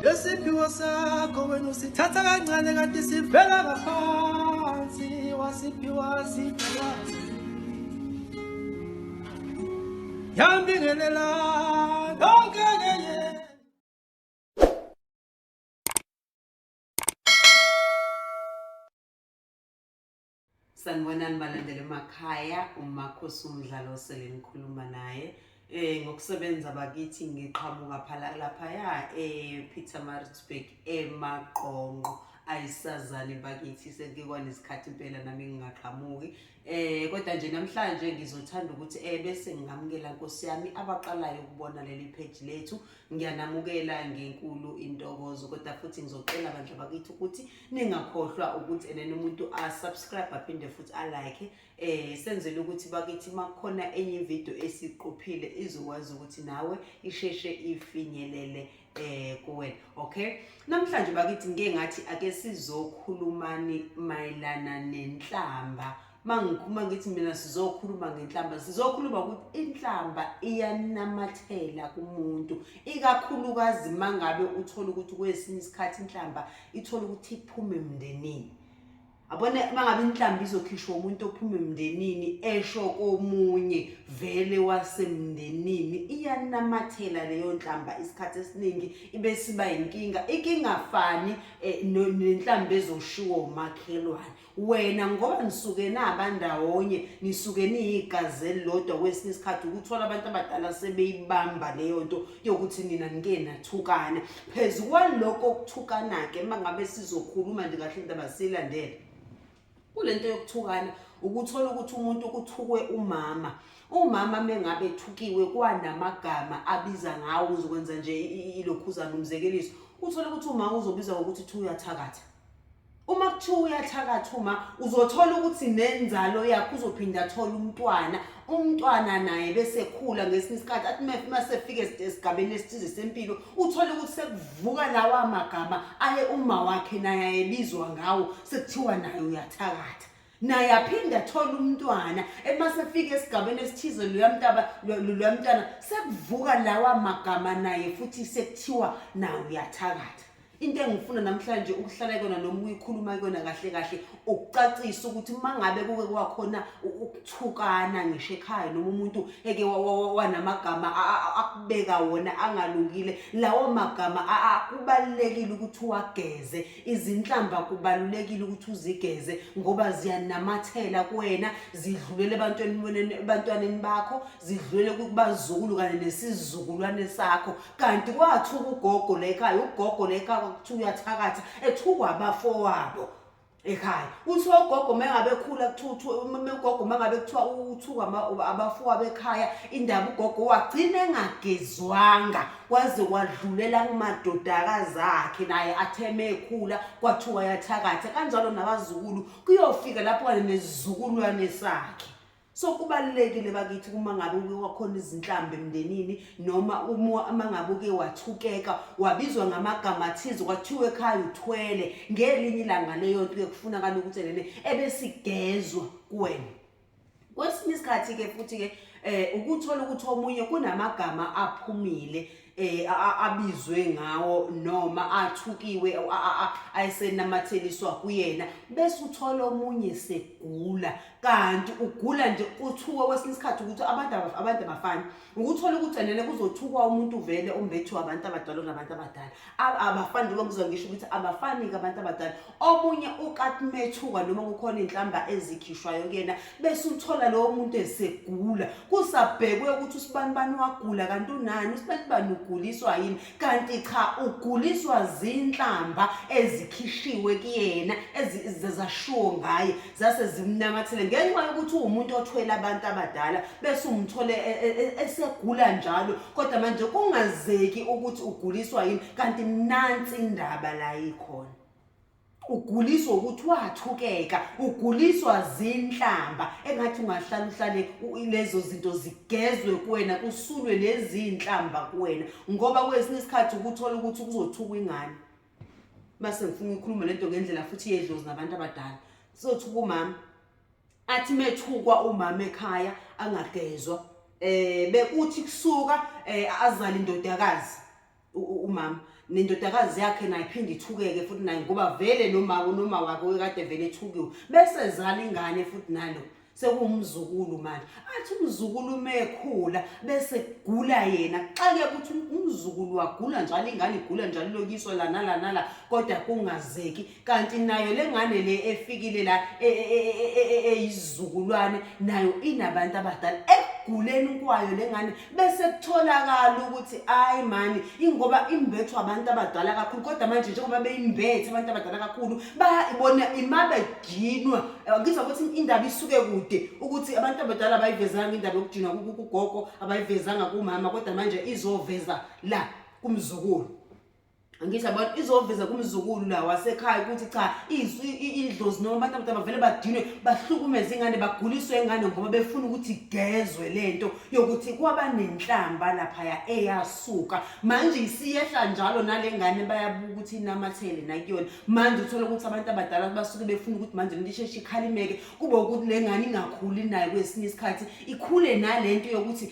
Lesiphiwo sakho wena usithatha kancane kanti sivela ngaphansi wasiphiwa siphiwa yambingelela lonke ngeye. Sanibonani balandeli emakhaya, Makhosi Mdlalose lenikhuluma naye. Ngokusebenza bakithi ngiqhamuka laphaya Pietermaritzburg eMaqonqo ayisazani bakithi sekikwanesikhathi impela nami ngingaqhamuki. Kodwa nje namhlanje ngizothanda ukuthi bese ngamukela Nkosi yami abaqalayo ukubona leli page lethu. Ngiyanamukela ngenkulu intokozo, kodwa futhi ngizocela abantu bakithi ukuthi ningakhohlwa ukuthi umuntu subscribe aphinde futhi like senzele ukuthi bakithi makukhona enye video esiqophile izokwazi ukuthi nawe isheshe ifinyelele kuwena. Okay, namhlanje bakithi ngeke ngathi ake sizokhulumani mayelana nenhlamba. Mangikhuluma ngithi mina sizokhuluma ngenhlamba, sizokhuluma ukuthi inhlamba iyanamathela kumuntu, ikakhulukazi mangabe uthola ukuthi kwesinye isikhathi inhlamba ithola ukuthi iphume emndenini. Abone mangabe inhlamba izokhishwa umuntu ophume emndenini esho komunye vele wasemndenini, iyanamathela leyo nhlamba isikhathi esiningi ibe siba inkinga. Ikingafani nenhlamba ezoshiwa umakhelwane. Wena ngoba nisuke nabandawonye, nisuke niyigazi elilodwa, kwesinye isikhathi ukuthola abantu abadala sebeyibamba leyo nto yokuthi nina ngeke nathukana. Phezulu kwalokho ukuthukana ke mangabe sizokhuluma nje kahle indaba silandele. Kulento yokuthukana ukuthola ukuthi umuntu ukuthukwe umama mengabe ethukiwe kwanamagama abiza ngawo uzokwenza nje ilokhuzana umzekeliso. Uthola ukuthi uma uzobiza ngokuthi thu uyathakatha. Uma kuthiwa uyathakatha uzothola ukuthi nenzalo yakho uzophinda athola umntwana naye bese khula ngesinye isikhathi athi masefika esigabeni esithize sempilo uthola ukuthi sekuvuka lawa amagama aye uma wakhe naye ayebizwa ngawo sekuthiwa naye uyathakatha. Naye aphinda athola umntwana emasefika esigabeni esithize luyamntwana sekuvuka lawa amagama naye futhi sekuthiwa naye uyathakatha. Into engifuna namhlanje ukuhlala kuyona noma uyikhuluma kuyona kahle ukucacisa ukuthi mangabe kuke kwakhona ukuthukana ngisho ekhaya noma umuntu eke wanamagama akubeka wona angalungile, lawo magama kubalekile ukuthi uwageze. Izinhlamba kubalulekile ukuthi uzigeze ngoba ziyanamathela kuwena, zidlulele ebantwaneni bakho, zidlulele kubazukulu kanye nesizukulwane sakho. Kanti kwathuka ugogo lekhaya, ugogo lekhaya kuthiwa uyathakatha ethukwa abafowabo ekhaya. Uthi ugogo mengabe khula ugogo mangabe kuthiwa uthukwa abafowabo ekhaya, indaba ugogo wagcina engagezwanga kwaze kwadlulela kumadodakazi akhe naye atheme ekhula kwathiwa yathakatha. Kanjalo nabazukulu kuyofika lapho nezizukulwane sakhe. So kubalulekile bakithi uma ngabe uke wakhona izinhlamba emndenini noma mangabe uke wathukeka wabizwa ngamagama athize kwathiwa ekhaya uthwele, ngelinye ilanga leyo nto kufunakala ukuthi lene ebesigezwa kuwena. Kwesinye isikhathi ke futhi ke ukuthola ukuthi omunye kunamagama aphumile abizwe ngawo noma athukiwe ayisenamatheliswa kuyena, bese uthola omunye segula. Kanti ugula nje uthuka kwesinye isikhathi ukuthi abantu abafani. Ukuthola ukuthi nene kuzothukwa umuntu vele ombethu abantu abadala nabantu abadala abafani. Njengoba ngizwa ngisho ukuthi abafani abantu abadala, omunye ukathi methuka noma kukhona inhlamba ezikhishwayo kuyena bese uthola lowo muntu esegula. Kusabhekwe ukuthi usibani wagula kanti unani, usibani uguliswa yini, kanti cha uguliswa zinhlamba ezikhishiwe kuyena ezizashiwo ngaye zase zimnamathele ngenxa yokuthi umuntu othwele abantu abadala bese umthole esegula njalo. Kodwa manje kungazeki ukuthi uguliswa yini, kanti nansi indaba la ikhona. Uguliswa ukuthi wathukeka, uguliswa zinhlamba. Engathi ungahlala uhlale lezo zinto zigezwe kuwena, kusulwe lezi inhlamba kuwena, ngoba kwesinye isikhathi ukuthola ukuthi kuzothukwa ingane. Mase ngifuna ukukhuluma lento ngendlela futhi yedlozi nabantu abadala. Sizothuka umama athi methukwa umama ekhaya angagezwa, bekuthi kusuka azali indodakazi umama nendodakazi yakhe nayo iphinde ithukeke futhi nayo ngoba vele noma wakhe kade vele ethukiwe bese zala ingane futhi nalo sekumzukulu manje athi umzukulu mekhula bese gula yena xake ukuthi umzukulu wagula njalo ingane igula njalo lokiswa la nala kodwa kungazeki kanti nayo lengane le efikile la eyizukulwane nayo inabantu abadala ekuguleni kwayo lengane bese kutholakala ukuthi ayi mani ingoba imbethwa abantu abadala kakhulu kodwa manje njengoba beyimbethe abantu abadala kakhulu bayibona imabe ginwa ngizwa ukuthi indaba isuke kude ukuthi abantu abadala abayivezanga indaba yokujinwa kugogo abayivezanga kumama kodwa manje izoveza la kumzukulu angithi abantu izoveza kumzukulu la wasekhaya ukuthi cha idlozi noma abantu abadala bavele badinwe bahlukumeze ingane baguliswe ingane ngoba befuna ukuthi igezwe lento yokuthi kwaba nenhlamba lapha eyasuka manje isiyehla njalo nalengane bayabuka ukuthi inamathele nakuyona manje uthola ukuthi abantu abadala basuke befuna ukuthi manje lisheshe ikhalimeke kube ukuthi lengane ingakhuli nayo kwesinye isikhathi ikhule nalento yokuthi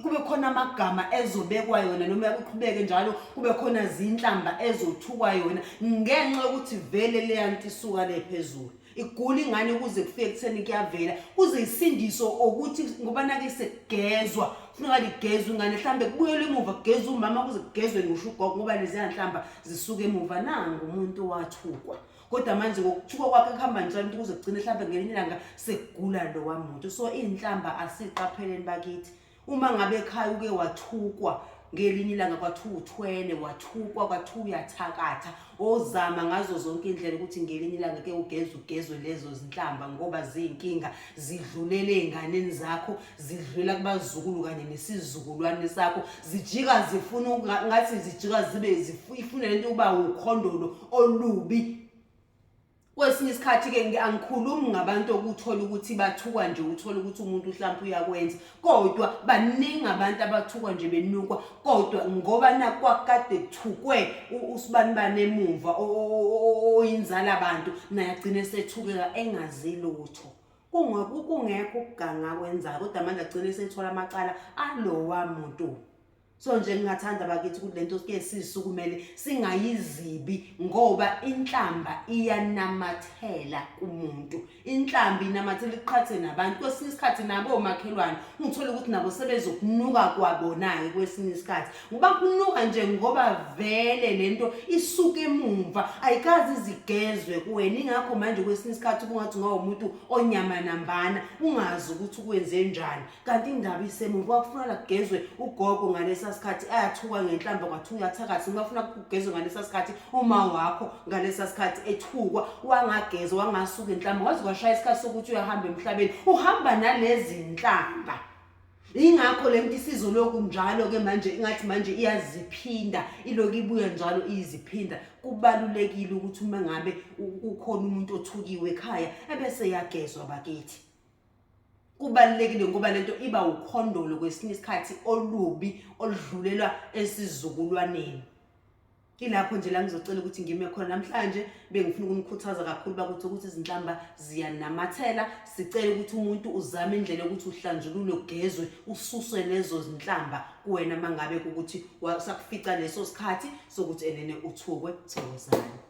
kube khona amagama ezobekwa yona noma yakuqhubeke njalo kube khona zinhla ezothukwa yona ngenxa yokuthi vele le yanti isuka le phezulu igula ingane kuze kufike kutheni kuyavela kuze isindiso ukuthi ngoba nakise kugezwa kufuneka ligezwe ingane mhlambe kubuyele emuva kugezwe umama kuze kugezwe ngisho ugogo ngoba lezi yanhlamba zisuka emuva nanga umuntu wathukwa kodwa manje ngokuthukwa kwakhe kuhamba njalo ukuthi kuze kugcine mhlambe ngelinye ilanga sekugula lo wamuntu so inhlamba asiqapheleni bakithi uma ngabe ekhaya uke wathukwa ngelinye ilanga kwathiwa uthwele wathukwa kwathiwa uyathakatha ozama ngazo zonke indlela ukuthi ngelinye ilanga ke ugezwe lezo zinhlamba ngoba ziyinkinga zidlulele enganeni zakho zidlula kubazukulu kanye nesizukulwane sakho zijika zifuna ngathi zijika zibe ifuna lento kuba ukhondolo olubi kwesinye isikhathi ke angikhulumi ngabantu okuthola ukuthi bathukwa nje uthola ukuthi umuntu mhlawumbe uyakwenza kodwa baningi abantu abathukwa nje benukwa kodwa ngoba nakwakade kuthukwe usibani banemuva oyinzala abantu naye agcine sethukeka engazilutho kungekho ukuganga kwenza kodwa manje agcine sethola amacala alo wamuntu so nje ngingathanda bakithi ukuthi lento ke sisukumele singayizibi ngoba inhlamba iyanamathela kumuntu inhlamba inamathela iqhathe nabantu kwesinye isikhathi nabo omakhelwane ngithola ukuthi nabo sebezokunuka kwabonayo kwesinye isikhathi ngoba kunuka nje ngoba vele lento isuke emumva ayikazi izigezwe kuwena ingakho manje kwesinye isikhathi kungathi ngawo umuntu onyama nambana ungazi ukuthi ukwenze njani kanti indaba isemumva kufanele kugezwe ugogo ngalesa sikhathi ayathuka ngenhlamba kwathuka yathakathi ngafuna ukugezwa ngalesa sikhathi uma wakho ngalesa sikhathi ethukwa wangagezwa wangasuka enhlamba wazi kwashaya isikhathi sokuthi uyahamba emhlabeni uhamba nalezi inhlamba ingakho lento isizo lokhu njalo ke manje ingathi manje iyaziphinda iloku ibuya njalo iziphinda kubalulekile ukuthi uma ngabe ukhona umuntu othukiwe ekhaya ebese yagezwa bakithi kubalulekile ngoba lento iba ukhondolo kwesinye isikhathi olubi oludlulela esizukulwaneni ilapho nje la ngizocela ukuthi ngime khona namhlanje bengifuna ukunikhuthaza kakhulu bakuthi ukuthi izinhlamba ziyanamathela sicela ukuthi umuntu uzame indlela ukuthi uhlanjulule ugezwe ususwe lezo zinhlamba kuwena mangabe ukuthi wasakufica leso sikhathi sokuthi enene uthukwe Thokozani.